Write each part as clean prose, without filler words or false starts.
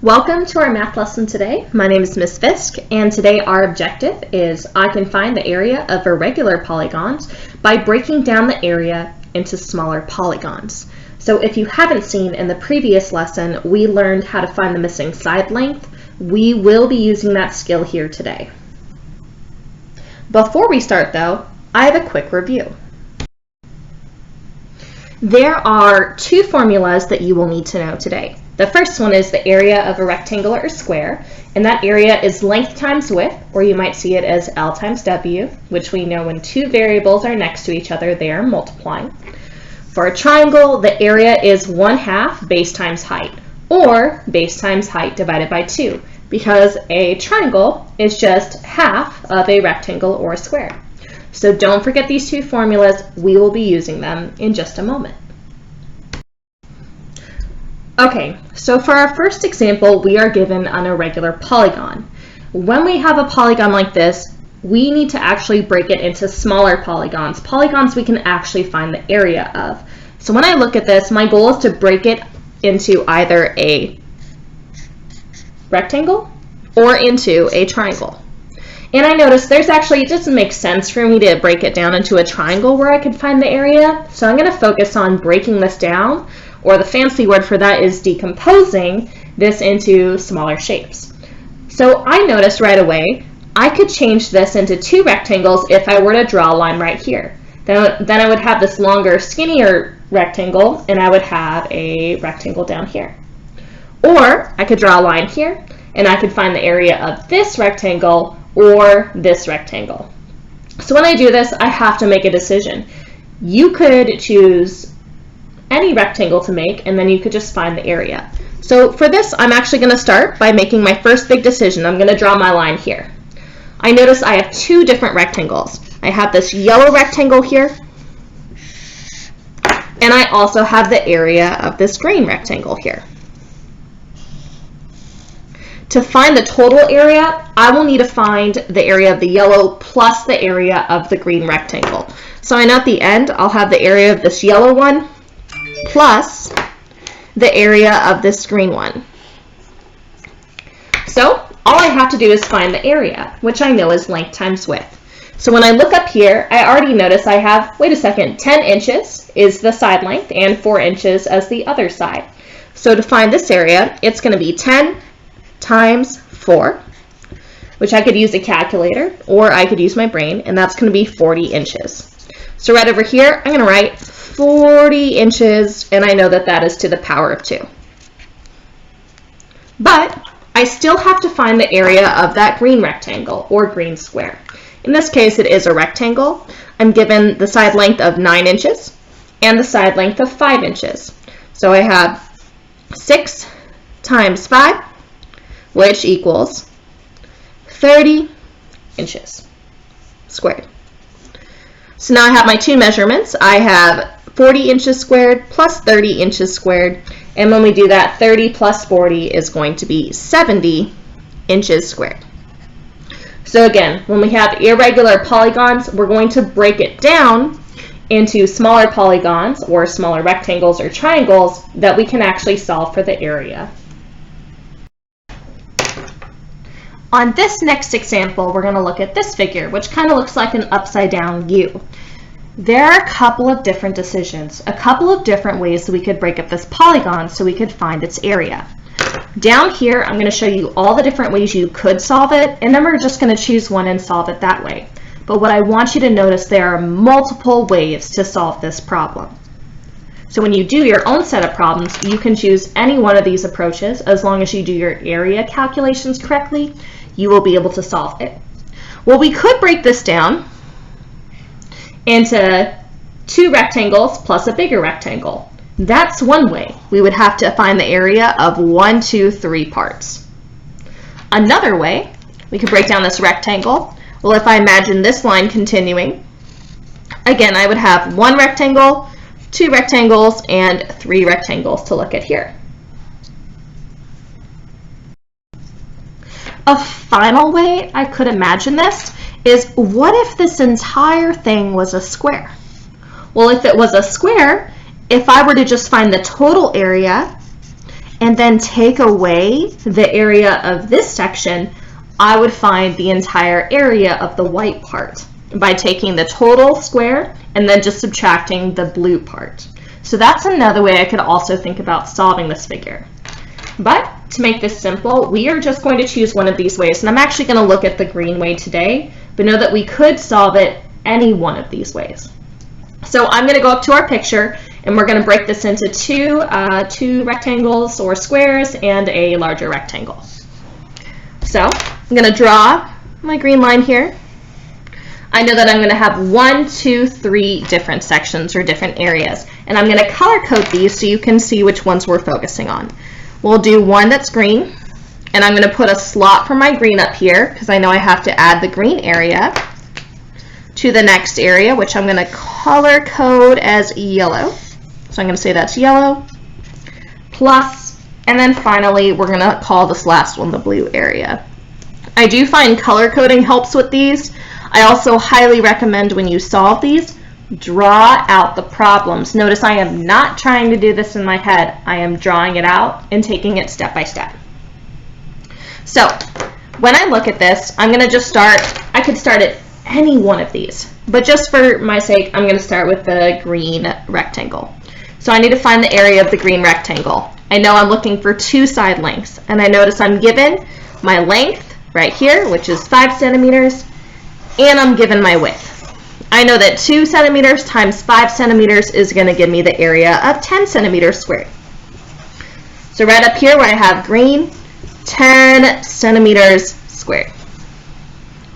Welcome to our math lesson today. My name is Miss Fisk, and today our objective is I can find the area of irregular polygons by breaking down the area into smaller polygons. So if you haven't seen in the previous lesson, we learned how to find the missing side length. We will be using that skill here today. Before we start though, I have a quick review. There are two formulas that you will need to know today. The first one is the area of a rectangle or square, and that area is length times width, or you might see it as L times W, which we know when two variables are next to each other, they are multiplying. For a triangle, the area is 1/2 base times height, or base times height divided by 2, because a triangle is just half of a rectangle or a square. So don't forget these two formulas. We will be using them in just a moment. Okay, so for our first example, we are given an irregular polygon. When we have a polygon like this, we need to actually break it into smaller polygons, polygons we can actually find the area of. So when I look at this, my goal is to break it into either a rectangle or into a triangle. And I noticed it doesn't make sense for me to break it down into a triangle where I could find the area. So I'm going to focus on breaking this down, or the fancy word for that is decomposing this into smaller shapes. So I noticed right away I could change this into two rectangles if I were to draw a line right here. Then I would have this longer, skinnier rectangle, and I would have a rectangle down here. Or I could draw a line here, and I could find the area of this rectangle or this rectangle. So when I do this, I have to make a decision. You could choose any rectangle to make, and then you could just find the area. So for this, I'm actually going to start by making my first big decision. I'm going to draw my line here. I notice I have two different rectangles. I have this yellow rectangle here, and I also have the area of this green rectangle here. To find the total area, I will need to find the area of the yellow plus the area of the green rectangle. So I know at the end, I'll have the area of this yellow one plus the area of this green one. So all I have to do is find the area, which I know is length times width. So when I look up here, I already notice I have, 10 inches is the side length and 4 inches as the other side. So to find this area, it's going to be 10 times 4, which I could use a calculator or I could use my brain, and that's going to be 40 inches. So right over here, I'm going to write 40 inches, and I know that that is to the power of 2. But I still have to find the area of that green rectangle or green square. In this case, it is a rectangle. I'm given the side length of 9 inches and the side length of 5 inches. So I have 6 times 5, which equals 30 inches squared. So now I have my two measurements. I have 40 inches squared plus 30 inches squared, and when we do that, 30 plus 40 is going to be 70 inches squared. So again, when we have irregular polygons, we're going to break it down into smaller polygons or smaller rectangles or triangles that we can actually solve for the area. On this next example, we're going to look at this figure, which kind of looks like an upside down U. There are a couple of different decisions, a couple of different ways that we could break up this polygon so we could find its area. Down here, I'm going to show you all the different ways you could solve it, and then we're just going to choose one and solve it that way. But what I want you to notice, there are multiple ways to solve this problem. So when you do your own set of problems, you can choose any one of these approaches. As long as you do your area calculations correctly, you will be able to solve it. Well, we could break this down into two rectangles plus a bigger rectangle. That's one way. We would have to find the area of 1, 2, 3 parts. Another way, we could break down this rectangle. Well, if I imagine this line continuing, again, I would have one rectangle, two rectangles, and 3 rectangles to look at here. A final way I could imagine this is, what if this entire thing was a square? Well, if it was a square, if I were to just find the total area and then take away the area of this section, I would find the entire area of the white part by taking the total square and then just subtracting the blue part. So that's another way I could also think about solving this figure. But to make this simple, we are just going to choose one of these ways. And I'm actually going to look at the green way today, but know that we could solve it any one of these ways. So I'm going to go up to our picture, and we're going to break this into two rectangles or squares and a larger rectangle. So I'm going to draw my green line here. I know that I'm going to have 1, 2, 3 different sections or different areas, and I'm going to color code these so you can see which ones we're focusing on. We'll do one that's green, and I'm going to put a slot for my green up here because I know I have to add the green area to the next area, which I'm going to color code as yellow. So I'm going to say that's yellow, plus, and then finally we're going to call this last one the blue area. I do find color coding helps with these. I also highly recommend when you solve these, draw out the problems. Notice I am not trying to do this in my head. I am drawing it out and taking it step by step. So when I look at this, I'm going to just start, I could start at any one of these, but just for my sake, I'm going to start with the green rectangle. So I need to find the area of the green rectangle. I know I'm looking for 2 side lengths, and I notice I'm given my length right here, which is 5 centimeters, and I'm given my width. I know that 2 centimeters times 5 centimeters is going to give me the area of 10 centimeters squared. So right up here where I have green, 10 centimeters squared.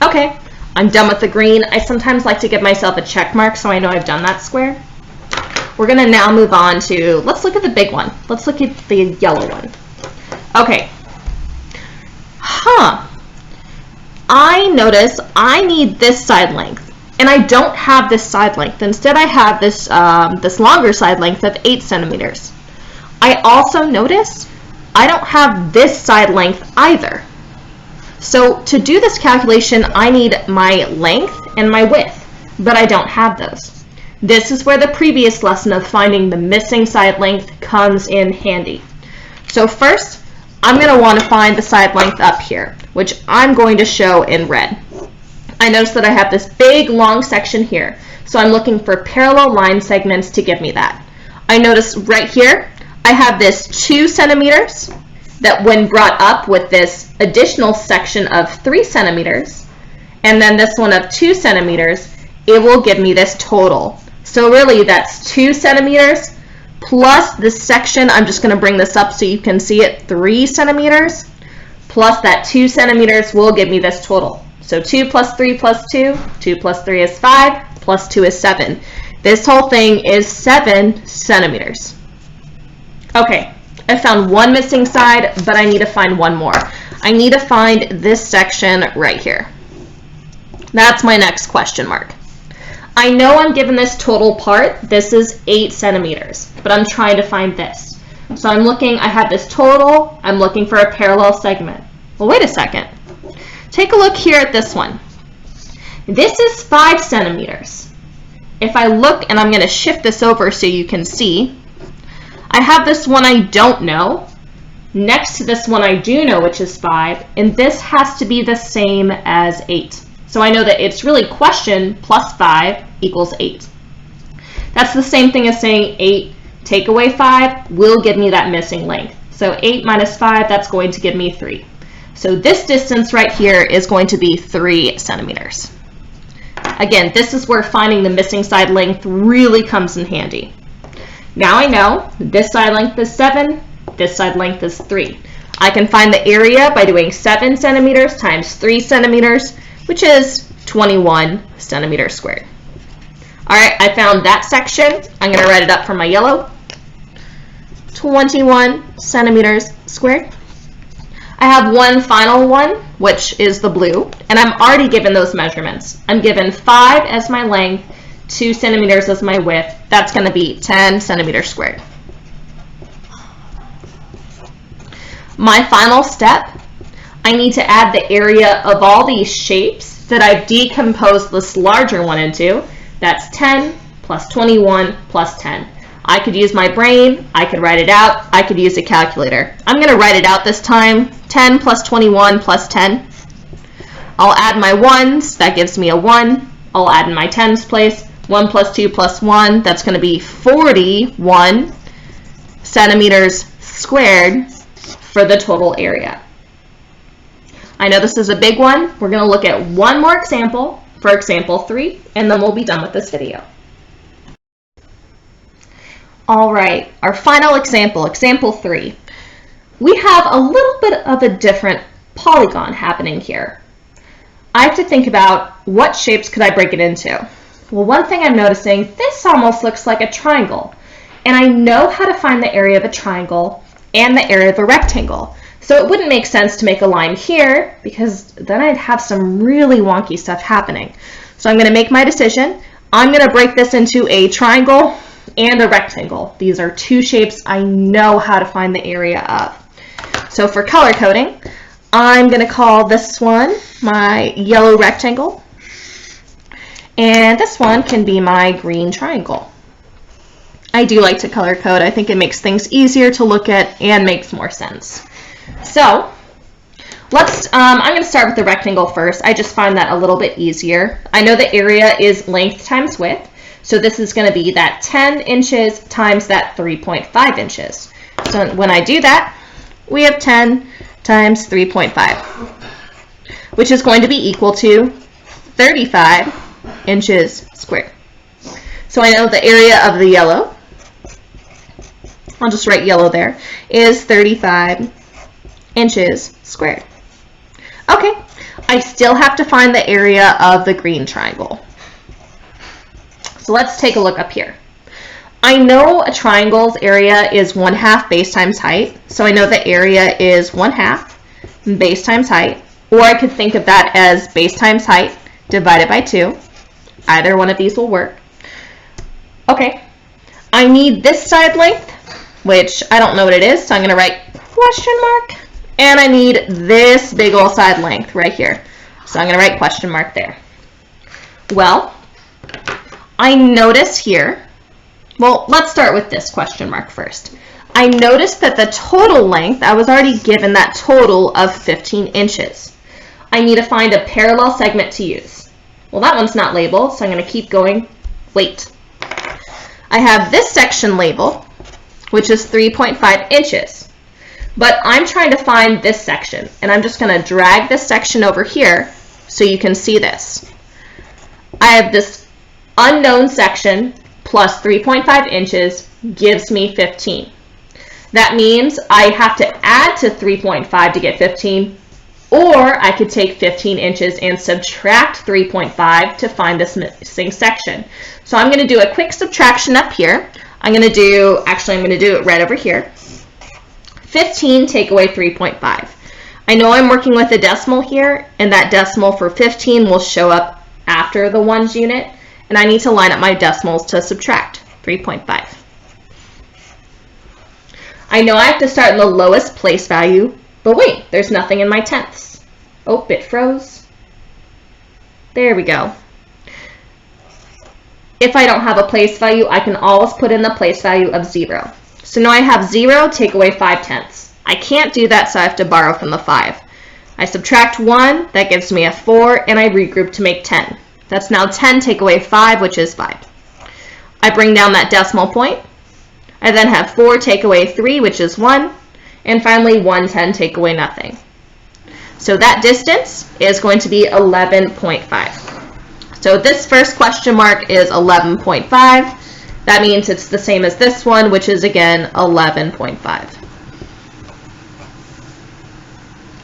Okay, I'm done with the green. I sometimes like to give myself a check mark so I know I've done that square. We're going to now move on to, let's look at the big one. Let's look at the yellow one. Okay. I notice I need this side length, and I don't have this side length. Instead, I have this, this longer side length of 8 centimeters. I also notice I don't have this side length either. So to do this calculation, I need my length and my width, but I don't have those. This is where the previous lesson of finding the missing side length comes in handy. So first, I'm going to want to find the side length up here, which I'm going to show in red. I notice that I have this big long section here, so I'm looking for parallel line segments to give me that. I notice right here, I have this 2 centimeters that when brought up with this additional section of 3 centimeters, and then this one of 2 centimeters, it will give me this total. So really that's 2 centimeters plus this section, I'm just going to bring this up so you can see it, 3 centimeters, plus that 2 centimeters will give me this total. So 2 plus 3 plus 2, 2 plus 3 is 5, plus 2 is 7. This whole thing is 7 centimeters. Okay, I found one missing side, but I need to find one more. I need to find this section right here. That's my next question mark. I know I'm given this total part. This is 8 centimeters, but I'm trying to find this. So I'm looking, I have this total, I'm looking for a parallel segment. Well, wait a second. Take a look here at this one. This is 5 centimeters. If I look, and I'm going to shift this over so you can see, I have this one I don't know, next to this one I do know, which is 5, and this has to be the same as 8. So I know that it's really question plus 5 equals 8. That's the same thing as saying 8 take away 5 will give me that missing length. So 8 minus 5, that's going to give me 3. So this distance right here is going to be 3 centimeters. Again, this is where finding the missing side length really comes in handy. Now I know this side length is 7, this side length is 3. I can find the area by doing 7 centimeters times 3 centimeters, which is 21 centimeters squared. All right, I found that section. I'm going to write it up for my yellow. 21 centimeters squared. I have one final one, which is the blue, and I'm already given those measurements. I'm given 5 as my length, 2 centimeters as my width. That's going to be 10 centimeters squared. My final step, I need to add the area of all these shapes that I've decomposed this larger one into. That's 10 plus 21 plus 10. I could use my brain, I could write it out, I could use a calculator. I'm going to write it out this time. 10 plus 21 plus 10. I'll add my 1s, that gives me a 1. I'll add in my 10s place. 1 plus 2 plus 1, that's going to be 41 centimeters squared for the total area. I know this is a big one. We're going to look at one more example for example 3, and then we'll be done with this video. All right, our final example, example 3. We have a little bit of a different polygon happening here. I have to think about what shapes could I break it into. Well, one thing I'm noticing, this almost looks like a triangle, and I know how to find the area of a triangle and the area of a rectangle. So it wouldn't make sense to make a line here because then I'd have some really wonky stuff happening. So I'm going to make my decision. I'm going to break this into a triangle and a rectangle. These are two shapes I know how to find the area of. So for color coding, I'm going to call this one my yellow rectangle, and this one can be my green triangle. I do like to color code. I think it makes things easier to look at and makes more sense. So I'm going to start with the rectangle first. I just find that a little bit easier. I know the area is length times width. So this is going to be that 10 inches times that 3.5 inches. So when I do that, we have 10 times 3.5, which is going to be equal to 35 inches squared. So I know the area of the yellow, I'll just write yellow there, is 35 inches squared. Okay, I still have to find the area of the green triangle. So let's take a look up here. I know a triangle's area is 1/2 base times height, so I know the area is 1/2 base times height, or I could think of that as base times height divided by 2. Either one of these will work. Okay, I need this side length, which I don't know what it is, so I'm going to write question mark, and I need this big old side length right here, so I'm going to write question mark there. Well, I notice here, well, let's start with this question mark first. I noticed that the total length, I was already given that total of 15 inches. I need to find a parallel segment to use. Well, that one's not labeled, so I'm going to keep going. Wait. I have this section labeled, which is 3.5 inches. But I'm trying to find this section, and I'm just going to drag this section over here so you can see this. I have this unknown section plus 3.5 inches gives me 15. That means I have to add to 3.5 to get 15, or I could take 15 inches and subtract 3.5 to find this missing section. So I'm going to do a quick subtraction up here. I'm going to do it right over here. 15 take away 3.5. I know I'm working with a decimal here, and that decimal for 15 will show up after the ones unit, and I need to line up my decimals to subtract 3.5. I know I have to start in the lowest place value, but wait, there's nothing in my tenths. Oh, it froze. There we go. If I don't have a place value, I can always put in the place value of 0. So now I have 0 take away 5/10. I can't do that, so I have to borrow from the 5. I subtract 1, that gives me a 4, and I regroup to make 10. That's now 10 take away 5, which is 5. I bring down that decimal point. I then have 4 take away 3, which is 1. And finally, 1/10 take away nothing. So that distance is going to be 11.5. So this first question mark is 11.5. That means it's the same as this one, which is again 11.5.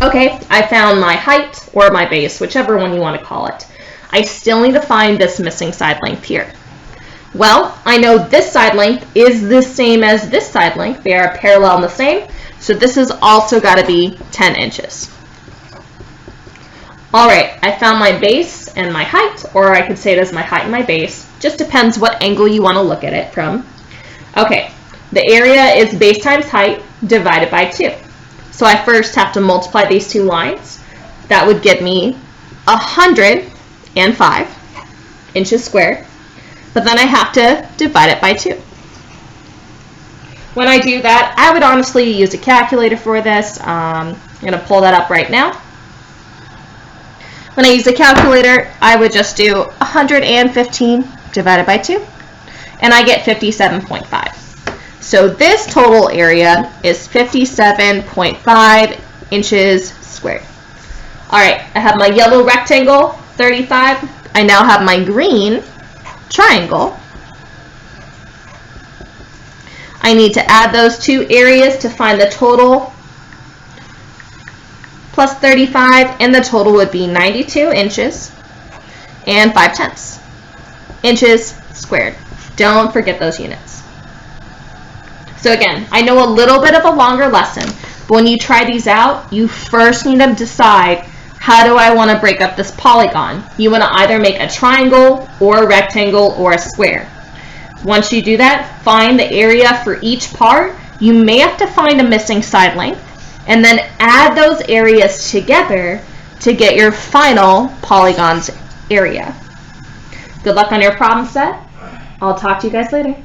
Okay, I found my height or my base, whichever one you want to call it. I still need to find this missing side length here. Well, I know this side length is the same as this side length. They are parallel and the same. So this has also got to be 10 inches. All right, I found my base and my height, or I could say it as my height and my base. Just depends what angle you want to look at it from. Okay, the area is base times height divided by 2. So I first have to multiply these two lines. That would give me 105 inches squared. But then I have to divide it by 2. When I do that, I would honestly use a calculator for this. I'm going to pull that up right now. When I use the calculator, I would just do 115 divided by 2, and I get 57.5. So this total area is 57.5 inches squared. All right, I have my yellow rectangle, 35. I now have my green triangle. I need to add those two areas to find the total, plus 35, and the total would be 92 inches and 5/10 inches squared. Don't forget those units. So again, I know a little bit of a longer lesson, but when you try these out, you first need to decide, how do I want to break up this polygon? You want to either make a triangle or a rectangle or a square. Once you do that, find the area for each part. You may have to find a missing side length, and then add those areas together to get your final polygon's area. Good luck on your problem set. I'll talk to you guys later.